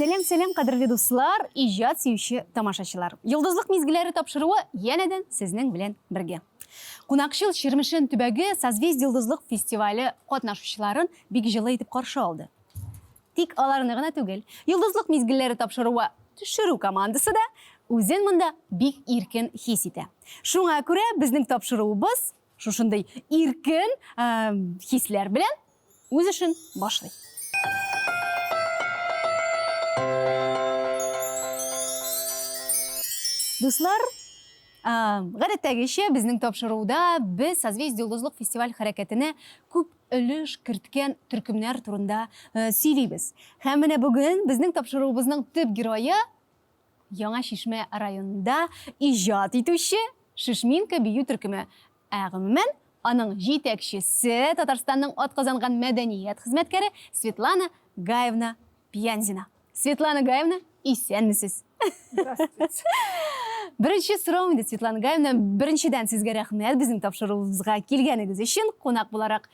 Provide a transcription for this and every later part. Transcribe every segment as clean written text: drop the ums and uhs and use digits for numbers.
Сәлем, қадірлі достар, ижат сүйші тамашашылар. Йылдызлық мезгілері тапшыруы енеден сізнің білен бірге. Қунақшыл Шермішін түбәгі Созвездие йылдызлық фестивалі қатнашушыларын бек жылы етіп қаршы алды. Тик аларыны ғана түгел, йылдызлық мезгілері тапшыруы түшіру командасы да өзен мұнда бек иркен хес еті. Шуңа күрә біздің тапшыруыбыз шушындай иркен хеслер білен өз үшін башлай. Дуслар, ғадеттәгеше біздің тапшырууда біз Созвездие йылдызлық фестиваль харакетіне көп үліш кірткен түркімнер турында сөйлейбіз. Һәм менә бүгін біздің тапшыруыбызның төп геройы Яңа Шишмә районында ижад итүче Шишминка бию түркеме. Әгыммен аның жетекшісі Татарстанның атказанган мәдәният хезмәткәре Светлана Гаевна Пьянзина. Светлана Гаевна, исәнмесез? Здравствуйте. Бірінші сұрауым еді, Светлана Гаевна, біріншіден сізге рахмет біздің тапшыруымызға келгеніңіз үшін, қонақ боларақ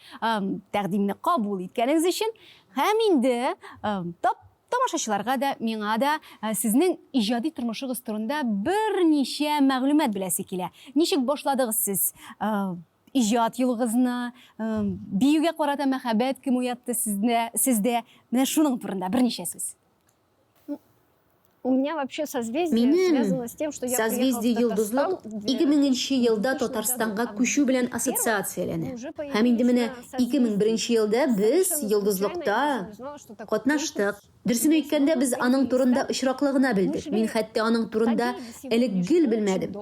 тәқдимні қабыл еткеніңіз үшін. Һәм инде тамашашыларға да, миңа да сіздің ижади тұрмышығыз турында бірнеше мәгълүмат беләсе килә. Ничек башладыгыз сіз ижад юлыгызны, биюгә карата мәхәббәт кем уятты сездә? Менә шуның турында бірнеше сүз. У меня вообще созвездие связано с тем, что я Созвездие йылдызлык 2000 елда Татарстанга күчү белән ассоциацияләнә. Һәм инде менә 2001 елда без йылдызлыкта катнаштык. Дөресен әйткәндә, без аның турында очраклыгына белдек. Мин хәтта аның турында элек гел белмәдем.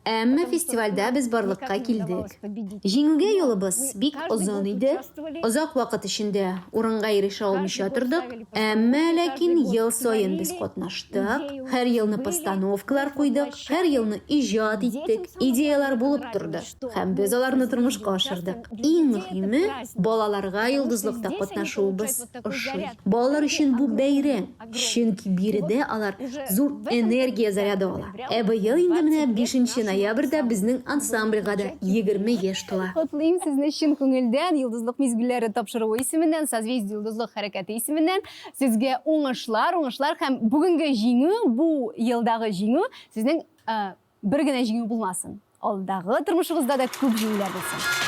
Әмма фестивальдә без барлыкка килдек. Җиңүгә юлыбыз бик озын иде. Озак вакыт эчендә урынга ирешә алмыйча тордык. Әмма ләкин ел саен без катнаштык. Һәр елны постановкалар куйдык, һәр елны ижад иттек, идеялар булып торды. Һәм без аларны тормышка ашырдык. Иң мөһиме, балаларга йылдызлыкта катнашуыбыз ошый. Балалар өчен бу бәйрәм, чөнки биредә алар зур энергия заряды ала. Быел инде менә 5 ноябрьдә безнең ансамбльга да 20 яшь тула. Котлыйм сезне чын күңелдән, йылдызлык мизгелләре тапшыруы исеменнән, Созвездие йылдызлык хәрәкәте исеменнән сезгә уңышлар һәм бүгенге җиңү, бу елдагы җиңү сезнең бер генә җиңү булмасын. Алдагы тормышыгызда да күп җиңүләр булсын.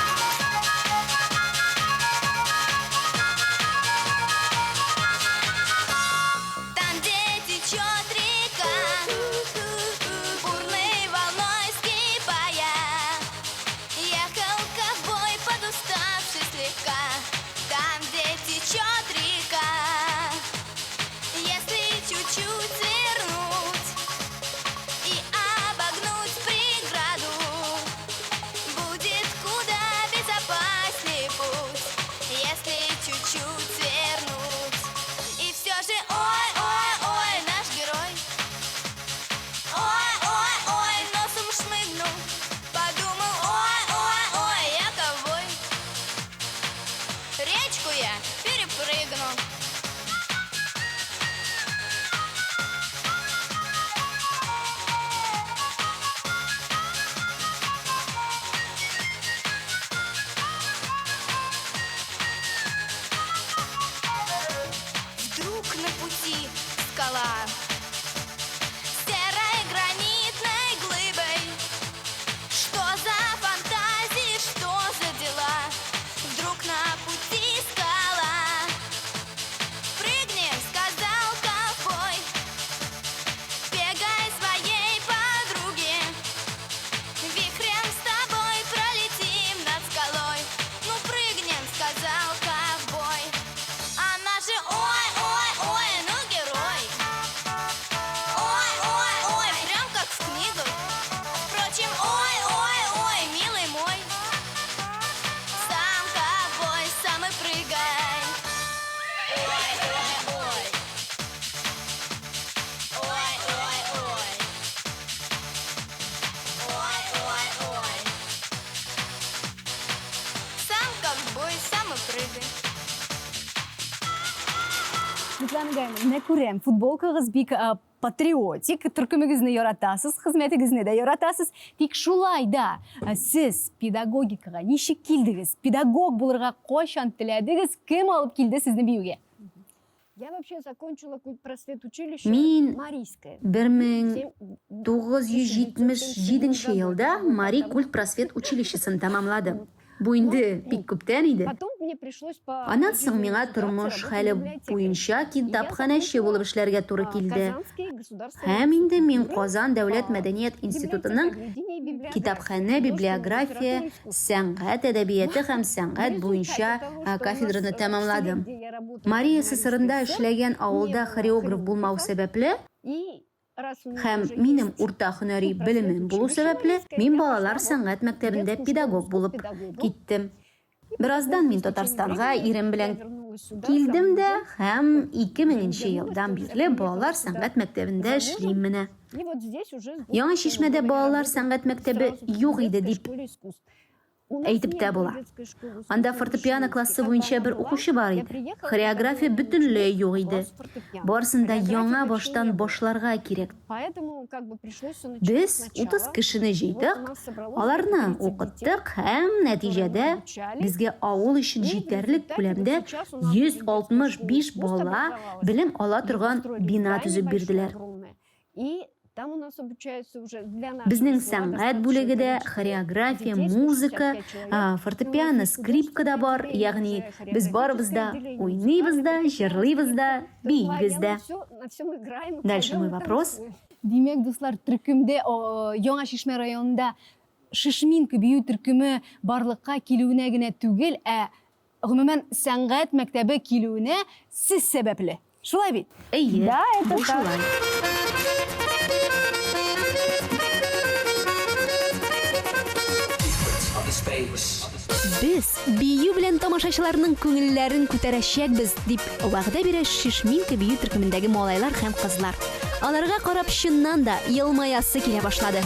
Светлана Гаевна, менә күрәм, футболкагыз бик патриотик, төркемегезне яратасыз, хезмәтегезне дә яратасыз. Тик шулай да сез педагогикага ничек килдегез? Педагог булырга кайчан теләдегез? Кем алып килде сезне биюгә? Я вообще закончила культпросвет училище Мин Марийское. 1977 yılda Mari Kult Prasvet училищесін tamamladım. Bu indi pek köpten idi. Потом мне пришлось по Анан соң жизненной миңа ситуации тормыш работать хәле библиотекарем. буенча Я китапханәче булып эшләргә туры килде. Казанский государственный Һәм инде мин институт Казан дәүләт по мәдәният институтының библиотековедению и библиографии, китапханә, библиография, художественную литературу и искусство. сәнгать әдәбияты һәм сәнгать В буенча результате того, что у нас, кафедраны в тәмамладым. селе, где я работала, Мария журналистской СССРында сфере, эшләгән авылда не было хореограф булмау хореографа. сәбәпле И раз у меня һәм уже минем есть урта һөнәри Kult белемем булу училище сәбәпле Марийское, мин я балалар пошла сәнгать мәктәбендә детскую педагог школу булып педагогом. киттем. Бераздан мин Татарстанга ирем белән Вернулась сюда, килдем дә замужем. һәм 2000 елдан бирле балалар сәнгать мәктәбендә эшлим менә. И вот здесь уже с Яңа двух Чишмәдә я балалар работала сәнгать мәктәбе сразу в юк иде детской дип школе искусств. У нас әйтеп не тә было була. детской школы искусств, Анда в фортепиано Шишинске. классы Когда буенча она бер была, укучы бар я иде. приехала, Хореография когда бөтенләй юк класс иде. фортепиано. Барысында Хореографии яңа вообще баштан не было. башларга кирәк. Поэтому как бы пришлось всё начинать Без сначала. 30 кешене Вот у җыйдык, нас собралось аларны 30 детей, укыттык һәм нәтиҗәдә обучали. безгә авыл өчен И в җитәрлек результате күләмдә вот сейчас у нас 165 искусство бала образовалось. белем ала торган Построили бина здание төзеп большое, бирделәр. огромное. И там у нас обучаются уже для нашего Безнең села сәнгать достаточное бүлегедә количество хореография, детей, музыка, 165 человек. фортепиано, Ну, у нас скрипка да бар, художественное ягъни отделение, без барыбыз да хореографическое уйныйбыз да, отделение, җырлыйбыз да, биебез на да. всем играем. Дальше поем мой и вопрос. танцуем. Демек, дуслар, төркемдә Яңа Шишмә районында Шишминка бию төркеме барлыкка килүенә генә түгел, гомумән сәнгать мәктәбе килүенә сез сәбәпле. Шулай бит? Әйе, Да, это бу шулай. Без бию белән тамашачыларның күңелләрен күтәрәчәкбез дип вәгъдә бирә Шишминка бию төркемендәге малайлар һәм кызлар. Аларга карап чыннан да елмаясы килә башлады.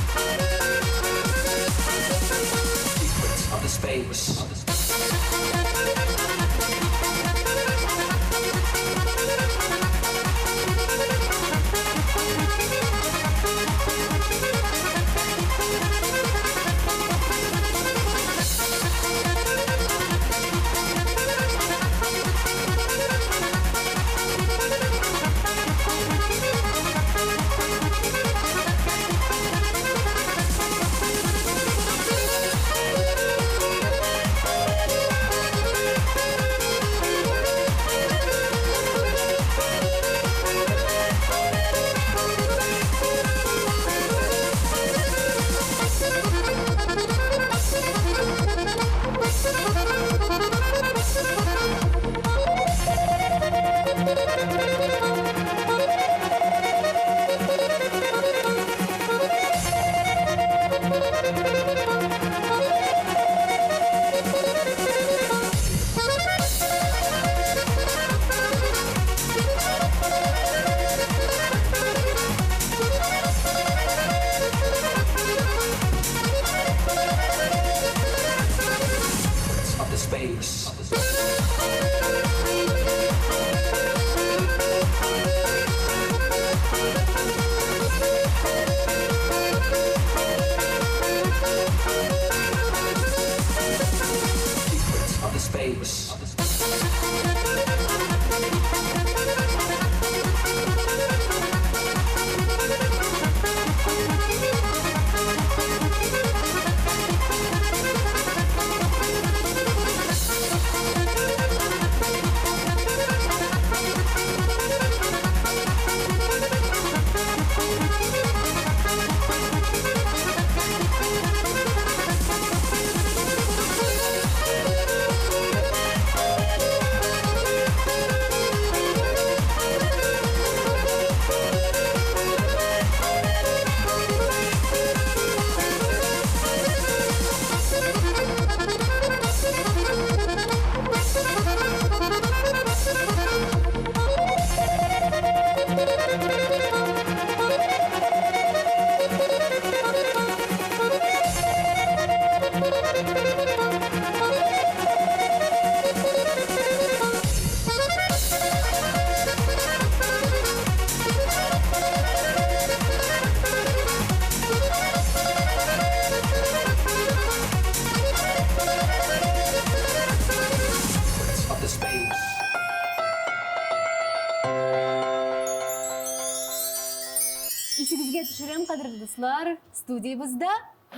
Есігізге түшірем, қадірлі достар, студиябызда,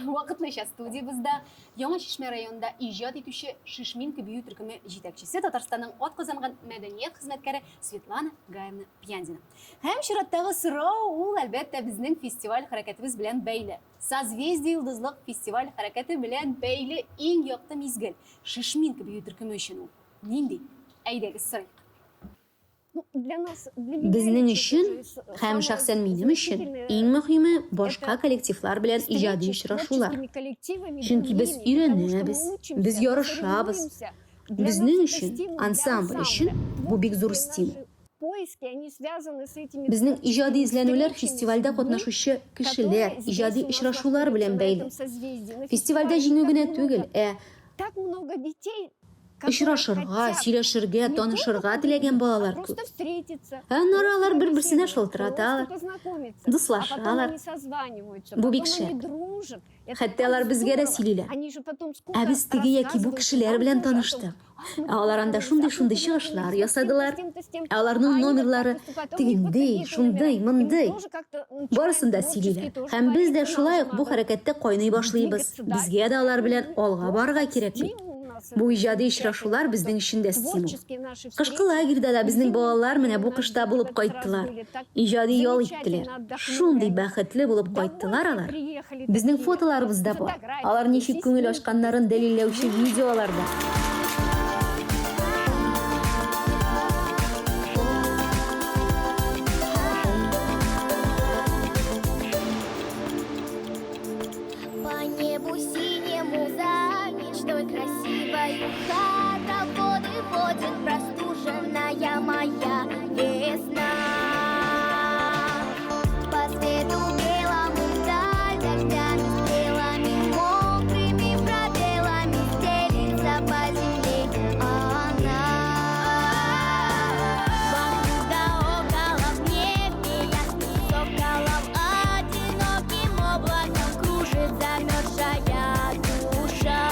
вақытлыша студиябызда, Яңа Шишме районында ижад етуші Шишмин көбею түркімі жетекшісі Татарстанның от қазанған мәдениет қызметкері Светлана Гаевна Пьяндина. Һәм шираттағы сұрау ул әлбәттә біздің фестиваль харакетіміз білән бәйлі. Созвездие йылдызлык фестиваль харакеті білән бәйлі ең яқты мизгел. Шишмин көбею түркімі үшін ул. Нинди? Әйдәгез сұрайық. Безнең өчен һәм шәхсән минем өчен иң мөһиме башка коллективлар белән иҗади очрашулар. Чөнки без өйрәнәбез, без ярышабыз. Безнең өчен, ансамбль өчен бу бик зур стимул. Безнең иҗади эзләнүләр фестивальдә катнашучы кешеләр, иҗади очрашулар белән бәйле. Фестивальдә җиңү генә түгел, очрашырга, сөйләшергә, танышырга теләгән балалар күп. Алар бер-берсенә шалтыраталар, дуслашалар. Бу бик шәп. Хәтта алар безгә дә сөйлиләр. Без теге яки бу кешеләр белән таныштык. Алар анда шундый чыгышлар ясадылар. Аларның номерлары тегендәй, шундый, мондый. Барысын да сөйлиләр. Һәм без дә шулай ук бу хәрәкәттә кайный башлыйбыз. Безгә дә алар белән алга барырга кирәк бит. Бу иҗади очрашулар безнең өчен дә стимул. Кышкы лагерьда да безнең балалар менә бу кышта булып кайттылар. Иҗади ял иттеләр. Шундый бәхетле булып кайттылар алар. Безнең фотоларыбыз да бар. Алар ничек күңел ачканнарын дәлилләүче видеолар да. Хата воды ходит, простуженная моя весна. По свету белому вдаль дождями стрелами, мокрыми проделами стелится по земле она. Вокруг да около в небе ясных соколов одиноким облаком кружит замерзшая душа.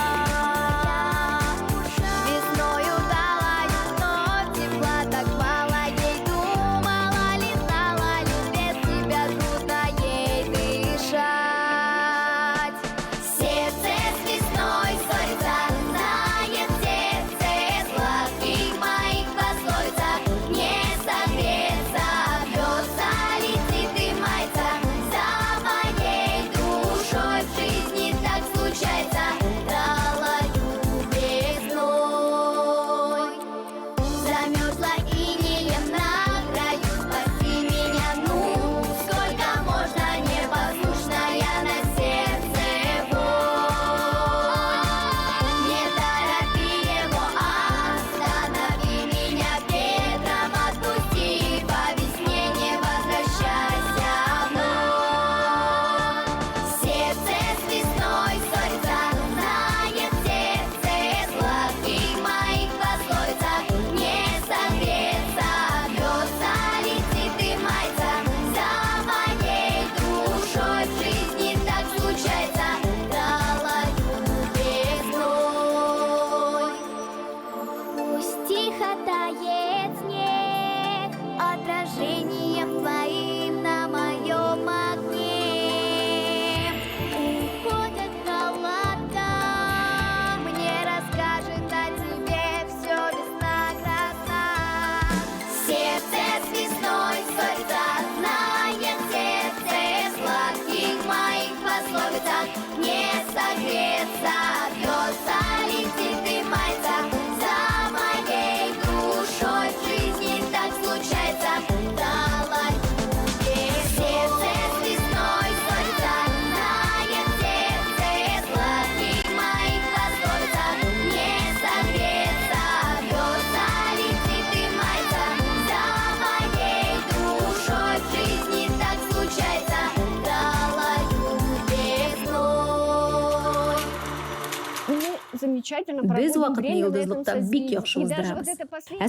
Без вакытны йолдызлыкта бик яхшы уздырабыз.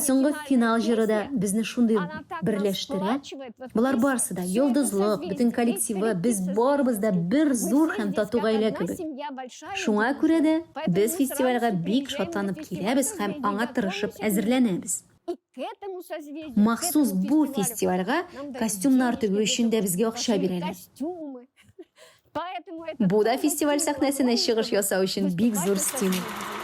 Соңгы финал җырында безне шундый берләштерә. Булар барысы да йолдызлык, бөтен коллективы, без барыбыз да бер зур һәм тату гаилә кебек. Шуңа күрә дә без фестивальгә бик шатланып киләбез һәм аңа тырышып әзерләнәбез. к этому созвездию, к Махсус этому бу фестивалю фестивальга нам дают костюмнар денежки, төгү үчүн да бизге акча большие берелер. костюмы. Поэтому этот Бу да конкурс фестиваль стимул сахнасына огромный, чыгыш чтобы ясау үчүн бик выступать зур на стимул. созвездии.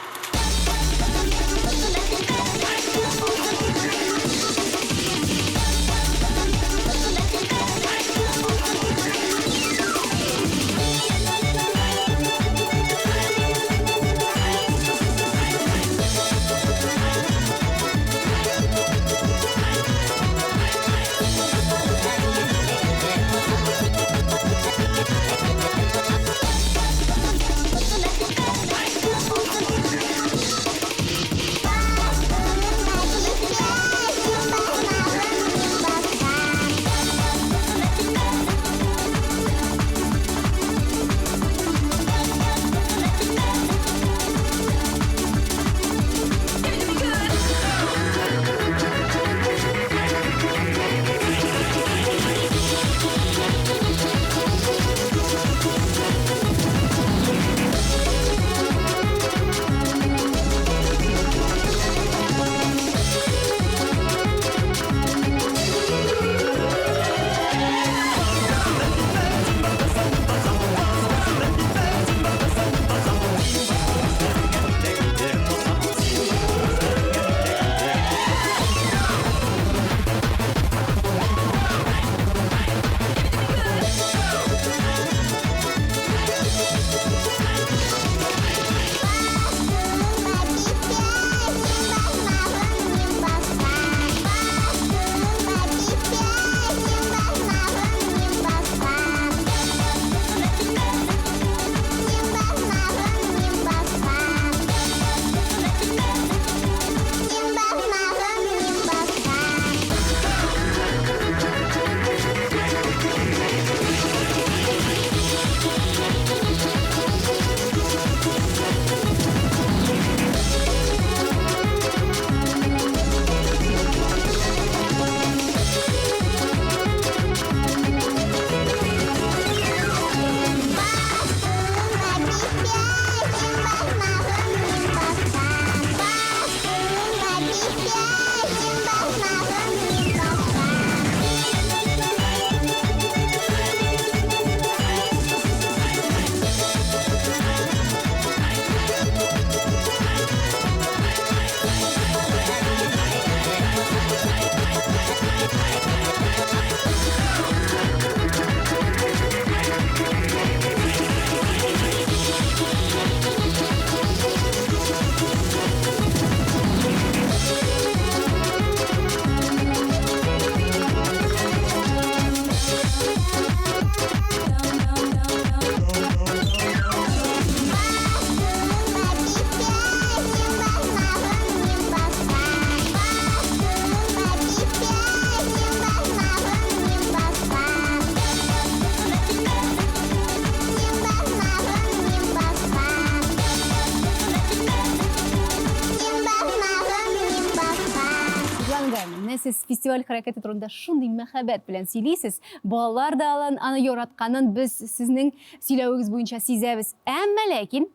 Сіз фестиваль харакеті турында шундый мәхәббәт белән сөйлисез. Балалар да аны яратканын біз сезнең сөйләвегез буенча сизәбез. Әмма ләкин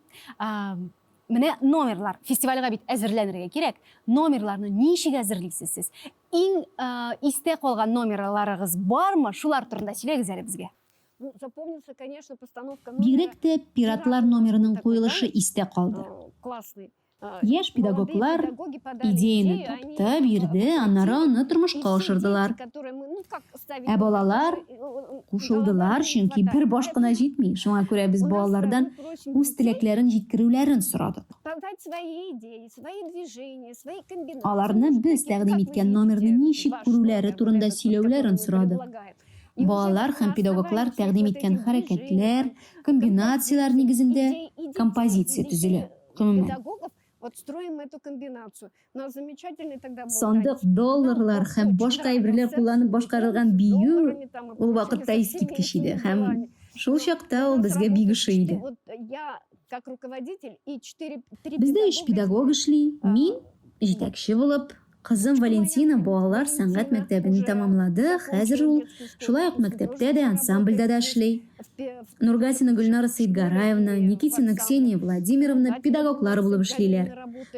менә номерлар фестивальгә бит әзерләнергә кирәк. Номерларны ничек әзерлисез сез? Иң истә калган номерларыгыз бармы? Шулар турында сөйләгез әле безгә. Ну, запомнился, конечно, постановка Бигрәк тә пиратлар номерының куелышы истә калды. классный. Яшь педагоглар идеяны тапты, бирде, аннары аны тормышка ашырдылар. Ә балалар кушылдылар, чөнки бер баш кына җитми. Шуңа күрә без балалардан үз теләкләрен җиткерүләрен сорадык. Аларны без тәкъдим иткән номерны ничек күрүләре турында сөйләүләрен сорадык. Балалар һәм педагоглар тәкъдим иткән хәрәкәтләр, комбинациялар нигезендә композиция төзелә. Вот строим эту комбинацию. У нас замечательный тогда был Сандык, долларлар һәм башка әйберләр кулланып башкарылган бию ул вакытта искиткеч иде һәм шул чакта ул безгә бик ошый иде. Бездә 3 педагог эшли, мин җитәкче булып, кызым Валентина балалар сәнгать мәктәбен тәмамлады. Хәзер ул шулай ук мәктәптә дә, ансамбльдә дә эшли. Нургатина Гөлнара Саидгараевна, Никитина Ксения Владимировна педагоглар булып эшлиләр.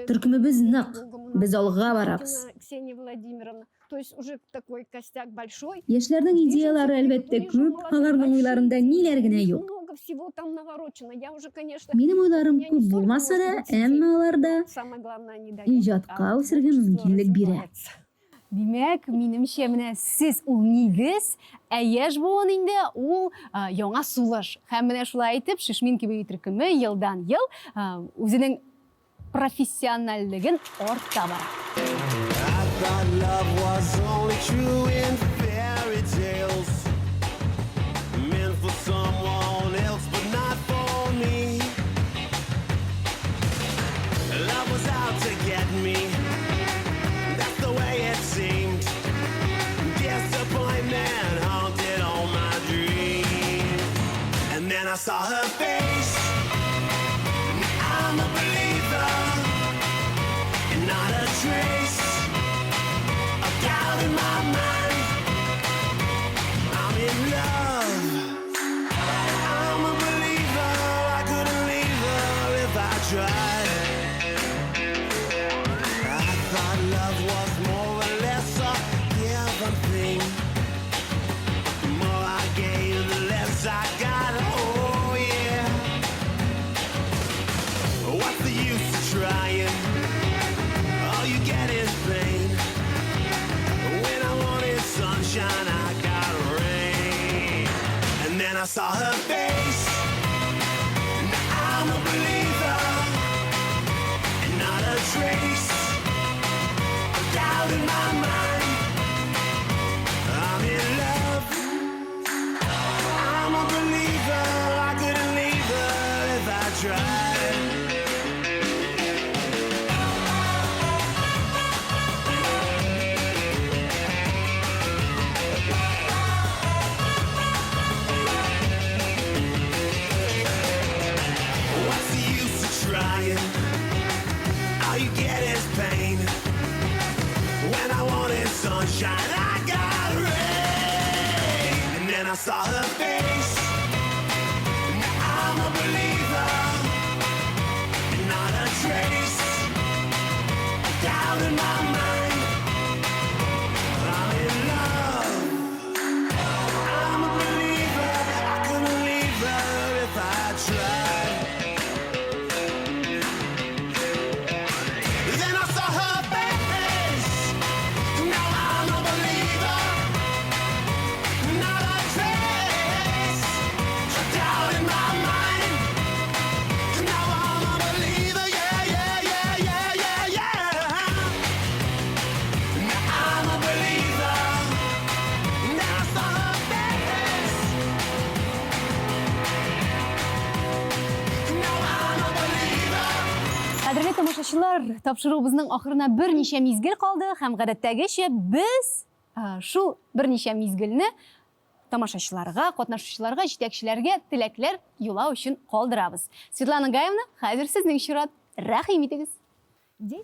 Төркемебез нык. Biz alğa barabız. Ксения Владимировна. То есть уже такой костяк большой. Яшьләрнең идеялары әлбәттә күп, аларның уйларында ниләр генә юк. Много всего там наворочено. Я уже, конечно, Минем уйларым күп булмаса да, әмма аларда самое главное, они дают. иҗатка үсәргә мөмкинлек бирә. Димәк, минемчә менә сез ул нигез, ә яшь буын инде ул яңа сулыш. Һәм менә шулай итеп, Шишмин кебек төркеме елдан ел үзенең профессиональлыгын арта бара. I thought love was only true in fairy tales, meant for someone else but not for me. Love was out to get me, that's the way it seemed. Disappointment haunted all my dreams. And then I saw her face, I'm a believer, and not a trace of doubt in my mind. I'm in love, I'm a believer, I couldn't leave her if I tried. I thought love was more or less a given thing. The more I gave, the less I got, oh yeah. What's the use of trying? All you get is pain. When I wanted sunshine, I got rain. And then I saw her face. Now I'm a believer, and not a trace of doubt in my mind. I'm in love, I'm a believer, I couldn't leave her if I tried. What's the use of trying? All you get is pain. When I wanted sunshine, I got rain. And then I saw her face. Now I'm a believer, and not a trace of doubt in my mind. I'm in love, I'm a believer, I couldn't leave her if I tried. Then I saw her face. Now I'm a believer, not a trace of doubt in my mind. Now I'm a believer, yeah, yeah, yeah, yeah, yeah, yeah. Now I'm a believer. Then I saw her face. Now I'm a believer. Кадерле тамашачылар, тапшыруыбызның ахырына берничә мизгел калды һәм гадәттәгечә без шул берничә мизгелне тамашачыларга, катнашучыларга, җитәкчеләргә теләкләр юлау өчен калдырабыз. Светлана Гаевна, хәзер сезнең чират. Рәхим итегез.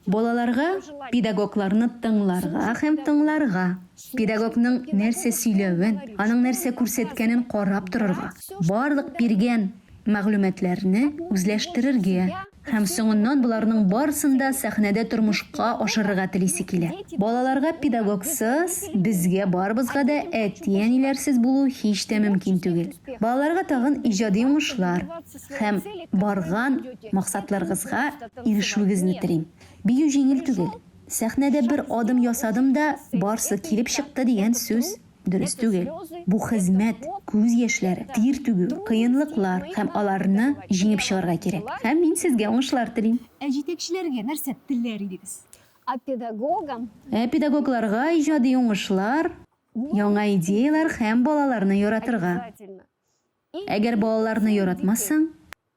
Балаларга педагогларны тыңларга һәм тыңларга, педагогның нәрсә сөйләвен, аның нәрсә күрсәткәнен карап торырга, барлык биргән мәгълүматларны үзләштерергә һәм соңыннан буларның барысын да сәхнәдә тормышка ашырырга телисе килә. Балаларга педагогсыз, безгә барыбызга да әти-әниләрсез булу һич тә мөмкин түгел. Балаларга тагын иҗади уңышлар һәм барган максатларыгызга ирешүегезне телим. Бию җиңел түгел. Сәхнәдә бер адым ясадым да барсы килеп чыкты дигән сүз дөрес түгел. Бу хезмәт, күз яшьләре, тир түгү, кыенлыклар һәм аларны җиңеп чыгарга кирәк. Һәм мин сезгә уңышлар телим. Ә җитәкчеләргә нәрсә теләр идегез? А педагогам Педагогларга иҗади уңышлар, яңа идеялар һәм балаларны яратырга. обязательно. И Әгәр балаларны яратмасаң,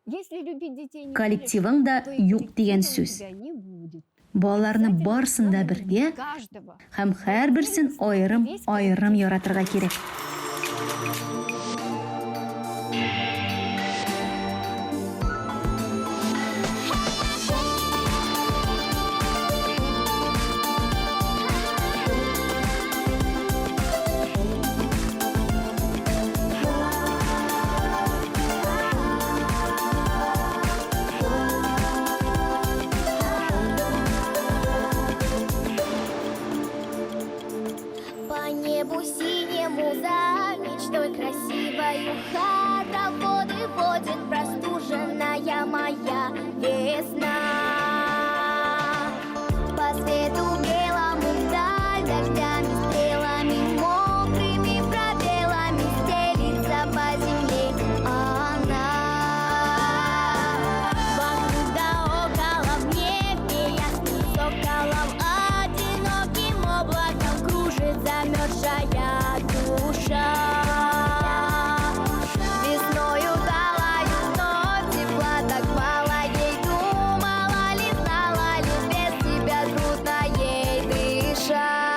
если любить детей не коллективың да то юк дигән сүз. тебя не будет. Балаларны барсын да бергә Каждого. һәм һәрберсен аерым яратырга кирәк. небу синему за мечтой красивою хороводы водит простуженная моя весна. По свету белому вдаль дождями, стрелами, мокрыми пробелами стелится по земле она. Вокруг да около в небе ясным соколом одиноким облаком кружит замерзшая душа. Весною далою вновь тепла так мало ей, думала ли, знала ли, без тебя трудно ей дышать.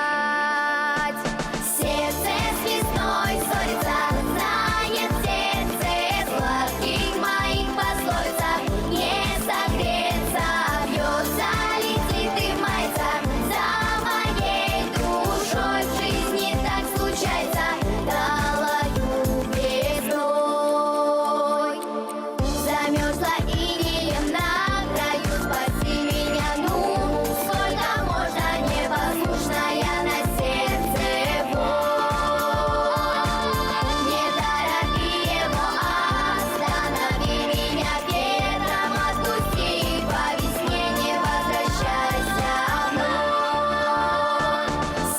Сердце с весной ссорится, знает сердце сладких моих пословицах. Не согреться, бьется, летит и мается за моей душой. В жизни так случается, далою весной. Замерзла инеем на краю, спаси меня, ну, сколько можно, непослушная на сердце боль. Не торопи его, останови меня ветром, отпусти, по весне не возвращайся вновь.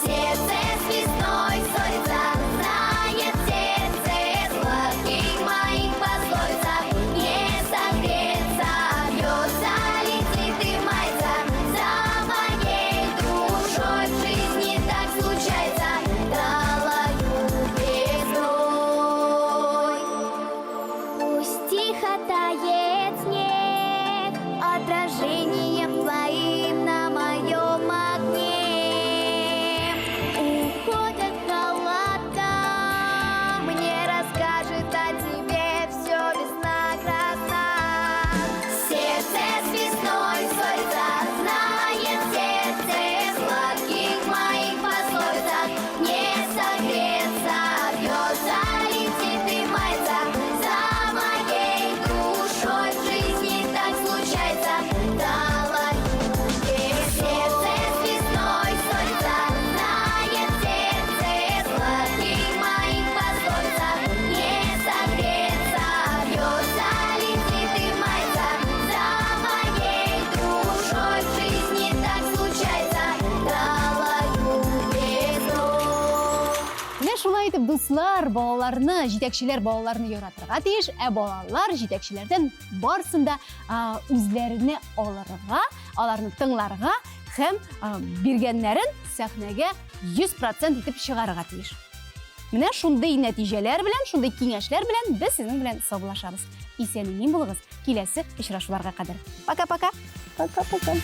Сердце с весной ссорится, знает сердце сладких моих пословицах. Не согреться, бьется, летит и мается за моей душой. В жизни так случается, далою весной. Пусть тихо тает снег отражением твоим на моем окне. Уходят холода, мне расскажет о тебе все весна красна. Сердце с весной ссорится, знает сердце сладких моих пословицах. Не согреться, бьется, летит и мается за моей душой. В жизни так случается, далою весной. Сердце с весной ссорится, знает сердце сладких моих пословицах. Не согреться, бьется, летит и мается за моей душой. В жизни так случается, далою весной. Менә шулай итеп, дуслар балаларны, җитәкчеләр балаларны яратырга тиеш, балалар җитәкчеләрдән барсын да үзләренә алырга, аларны тыңларга һәм биргәннәрен сәхнәгә 100% итеп чыгарырга тиеш. Менә шундый нәтиҗәләр белән, шундый киңәшләр белән без сезнең белән саубуллашабыз. Исән-имин булыгыз. Киләсе очрашуларга кадәр. Пока-пока. Пока-пока.